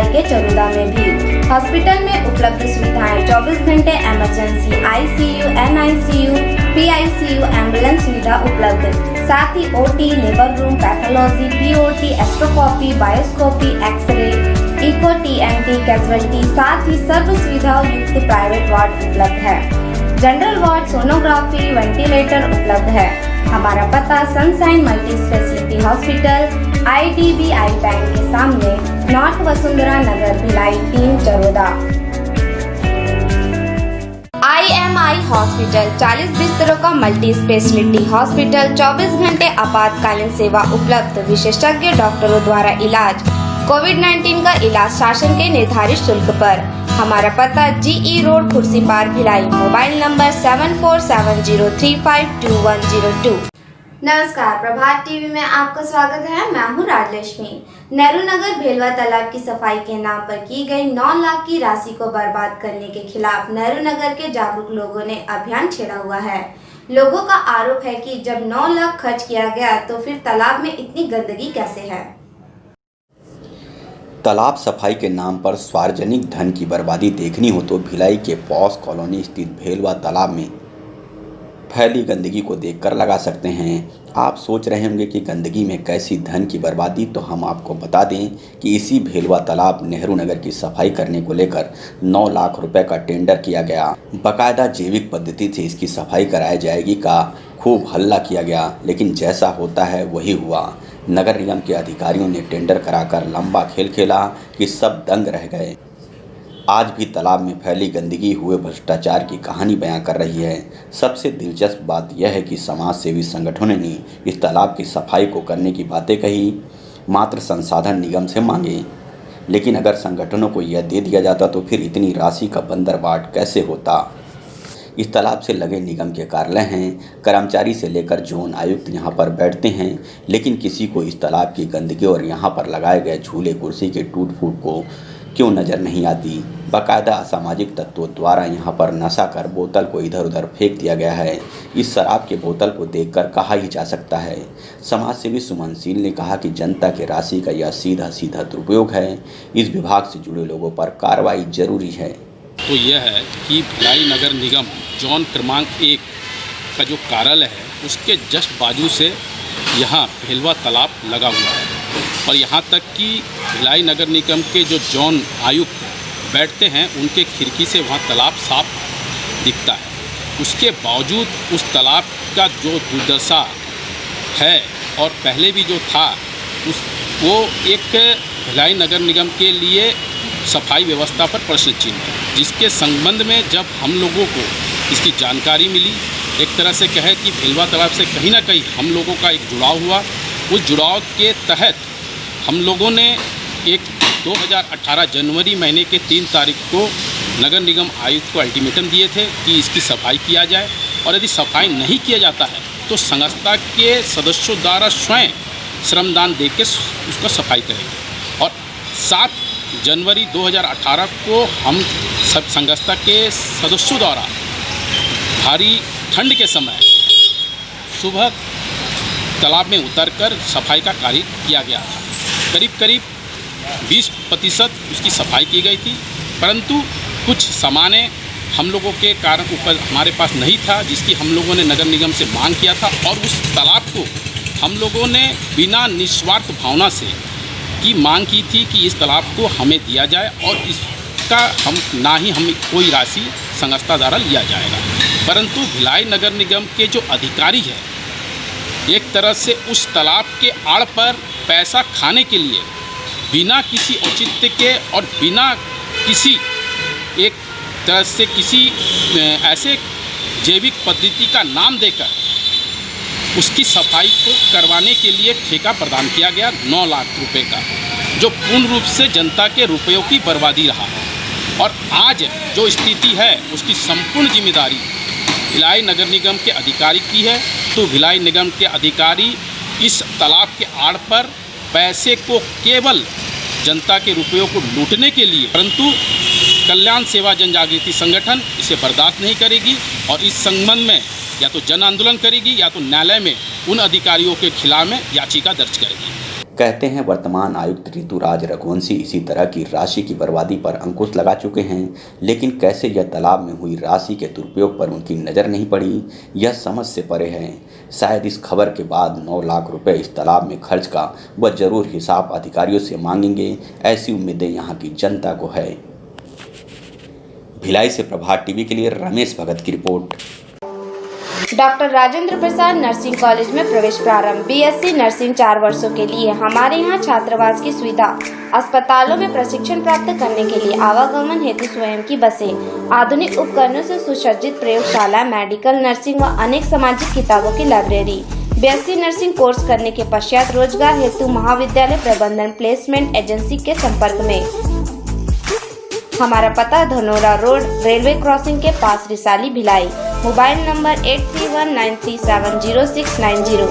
के चरोदा में भी। हॉस्पिटल में उपलब्ध सुविधाएं 24 घंटे emergency, ICU, NICU, PICU, ambulance सुविधा उपलब्ध, साथ ही OT, labour room, pathology, POT, एस्ट्रोस्कोपी, बायोस्कोपी, एक्सरे, इको, टीएनटी, कैजुअलिटी, साथ ही सर्व सुविधाओं युक्त प्राइवेट वार्ड उपलब्ध है। जनरल वार्ड, सोनोग्राफी, वेंटिलेटर उपलब्ध है। हमारा पता sunshine multi speciality hospital, IDBI bank के सामने, नॉर्थ वसुंधरा नगर, भिलाई 3, चरोदा। IMI हॉस्पिटल 40 बिस्तरों का मल्टी स्पेशलिटी हॉस्पिटल, 24 घंटे आपातकालीन सेवा उपलब्ध, विशेषज्ञ डॉक्टरों द्वारा इलाज, कोविड-19 का इलाज शासन के निर्धारित शुल्क पर। हमारा पता GE road, Khursipar, Bhilai. Mobile number 7470352102। नमस्कार, प्रभात टीवी में आपका स्वागत है। मैं हूं राजलक्ष्मी। नेहरू नगर भेलवा तालाब की सफाई के नाम पर की गई 9 लाख की राशि को बर्बाद करने के खिलाफ नेहरू नगर के जागरूक लोगों ने अभियान छेड़ा हुआ है। लोगों का आरोप है कि जब 9 लाख खर्च किया गया तो फिर तालाब में इतनी गंदगी कैसे है। तालाब सफाई के नाम पर सार्वजनिक धन की बर्बादी देखनी हो तो भिलाई के पॉस कॉलोनी स्थित भेलवा तालाब में फैली गंदगी को देखकर लगा सकते हैं। आप सोच रहे होंगे कि गंदगी में कैसी धन की बर्बादी, तो हम आपको बता दें कि इसी भेलवा तालाब नेहरू नगर की सफाई करने को लेकर 9 लाख रुपए का टेंडर किया गया। बाकायदा जैविक पद्धति से इसकी सफाई कराई जाएगी का खूब हल्ला किया गया, लेकिन जैसा होता है वही हुआ। नगर निगम के अधिकारियों ने टेंडर कराकर लंबा खेल खेला कि सब दंग रह गए। आज भी तालाब में फैली गंदगी हुए भ्रष्टाचार की कहानी बयां कर रही है। सबसे दिलचस्प बात यह है कि समाज सेवी संगठनों ने इस तालाब की सफाई को करने की बातें कही, मात्र संसाधन निगम से मांगे। लेकिन अगर संगठनों को यह दे दिया जाता तो फिर इतनी राशि का बंदरबाट कैसे होता। इस तालाब से लगे निगम के कार्यालय हैं, कर्मचारी से लेकर जोन आयुक्त यहाँ पर बैठते हैं, लेकिन किसी को इस तालाब की गंदगी और यहाँ पर लगाए गए झूले कुर्सी के टूट फूट को क्यों नज़र नहीं आती। बाकायदा असामाजिक तत्वों द्वारा यहाँ पर नशा कर बोतल को इधर उधर फेंक दिया गया है। इस शराब के बोतल को देखकर कहा ही जा सकता है। समाज सेवी सुमन सिंह ने कहा कि जनता के राशि का यह सीधा सीधा दुरुपयोग है। इस विभाग से जुड़े लोगों पर कार्रवाई जरूरी है। तो यह है कि भिलाई नगर निगम जोन क्रमांक 1 का जो कार्यालय है उसके जस्ट बाजू से यहाँ भेलवा तालाब लगा हुआ है, और यहाँ तक कि भिलाई नगर निगम के जो जोन आयुक्त बैठते हैं उनके खिड़की से वहाँ तालाब साफ दिखता है। उसके बावजूद उस तालाब का जो दुर्दशा है और पहले भी जो था वो एक भिलाई नगर निगम के लिए सफाई व्यवस्था पर प्रश्न चिन्ह है, जिसके संबंध में जब हम लोगों को इसकी जानकारी मिली, एक तरह से कहे कि भेलवा तालाब से कहीं ना कहीं हम लोगों का एक जुड़ाव हुआ। उस जुड़ाव के तहत हम लोगों ने एक 2018 जनवरी महीने के 3 तारीख को नगर निगम आयुक्त को अल्टीमेटम दिए थे कि इसकी सफाई किया जाए, और यदि सफाई नहीं किया जाता है तो संस्था के सदस्यों द्वारा स्वयं श्रमदान दे के उसका सफाई करेंगे। और 7 जनवरी 2018 को हम सब संस्था के सदस्यों द्वारा भारी ठंड के समय सुबह तालाब में उतरकर सफाई का कार्य किया गया था। करीब 20% उसकी सफाई की गई थी, परंतु कुछ सामान्य हम लोगों के कारण ऊपर हमारे पास नहीं था, जिसकी हम लोगों ने नगर निगम से मांग किया था, और उस तालाब को हम लोगों ने बिना निस्वार्थ भावना से की मांग की थी कि इस तालाब को हमें दिया जाए, और इसका ना ही हम कोई राशि संस्था द्वारा लिया जाएगा। परंतु भिलाई नगर निगम के जो अधिकारी है एक तरह से उस तालाब के आड़ पर पैसा खाने के लिए बिना किसी औचित्य के और बिना किसी एक तरह से किसी ऐसे जैविक पद्धति का नाम देकर उसकी सफाई को करवाने के लिए ठेका प्रदान किया गया 9 लाख रुपए का, जो पूर्ण रूप से जनता के रुपयों की बर्बादी रहा है। और आज जो स्थिति है उसकी संपूर्ण जिम्मेदारी भिलाई नगर निगम के अधिकारी की है। तो भिलाई निगम के अधिकारी इस तालाब के आड़ पर पैसे को केवल जनता के रुपयों को लूटने के लिए, परंतु कल्याण सेवा जन जागृति संगठन इसे बर्दाश्त नहीं करेगी, और इस संबंध में या तो जन आंदोलन करेगी या तो न्यायालय में उन अधिकारियों के खिलाफ में याचिका दर्ज करेगी। कहते हैं वर्तमान आयुक्त ऋतुराज रघुवंशी इसी तरह की राशि की बर्बादी पर अंकुश लगा चुके हैं, लेकिन कैसे यह तालाब में हुई राशि के दुरुपयोग पर उनकी नज़र नहीं पड़ी, यह समझ से परे है। शायद इस खबर के बाद 9 लाख रुपए इस तालाब में खर्च का वह जरूर हिसाब अधिकारियों से मांगेंगे, ऐसी उम्मीदें यहाँ की जनता को है। भिलाई से प्रभात टीवी के लिए रमेश भगत की report. Doctor Rajendra Prasad nursing college में प्रवेश प्रारंभ। बीएससी नर्सिंग 4 वर्षों के लिए। हमारे यहाँ छात्रावास की सुविधा, अस्पतालों में प्रशिक्षण प्राप्त करने के लिए आवागमन हेतु स्वयं की बसें, आधुनिक उपकरणों से सुसज्जित प्रयोगशाला, मेडिकल, नर्सिंग व अनेक सामाजिक किताबों की लाइब्रेरी। बीएससी नर्सिंग कोर्स करने के पश्चात रोजगार हेतु महाविद्यालय प्रबंधन प्लेसमेंट एजेंसी के संपर्क में। हमारा पता धनोरा रोड, रेलवे क्रॉसिंग के पास, Risali, Bhilai. Mobile number 8319370690।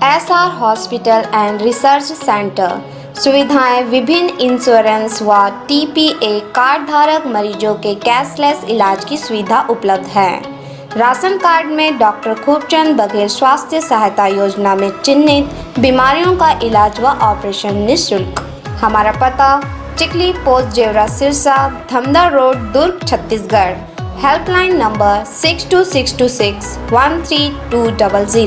SR hospital and research centre. सुविधाएं विभिन्न इंश्योरेंस व TPA कार्ड धारक मरीजों के कैशलेस इलाज की सुविधा उपलब्ध है। राशन कार्ड में डॉक्टर खूबचंद बघेल स्वास्थ्य सहायता योजना में चिन्हित बीमारियों का इलाज व ऑपरेशन निःशुल्क। हमारा पता Chikli post Jevra Sirsa, Dhamda road, Durg, Chhattisgarh. Helpline number 6262613200।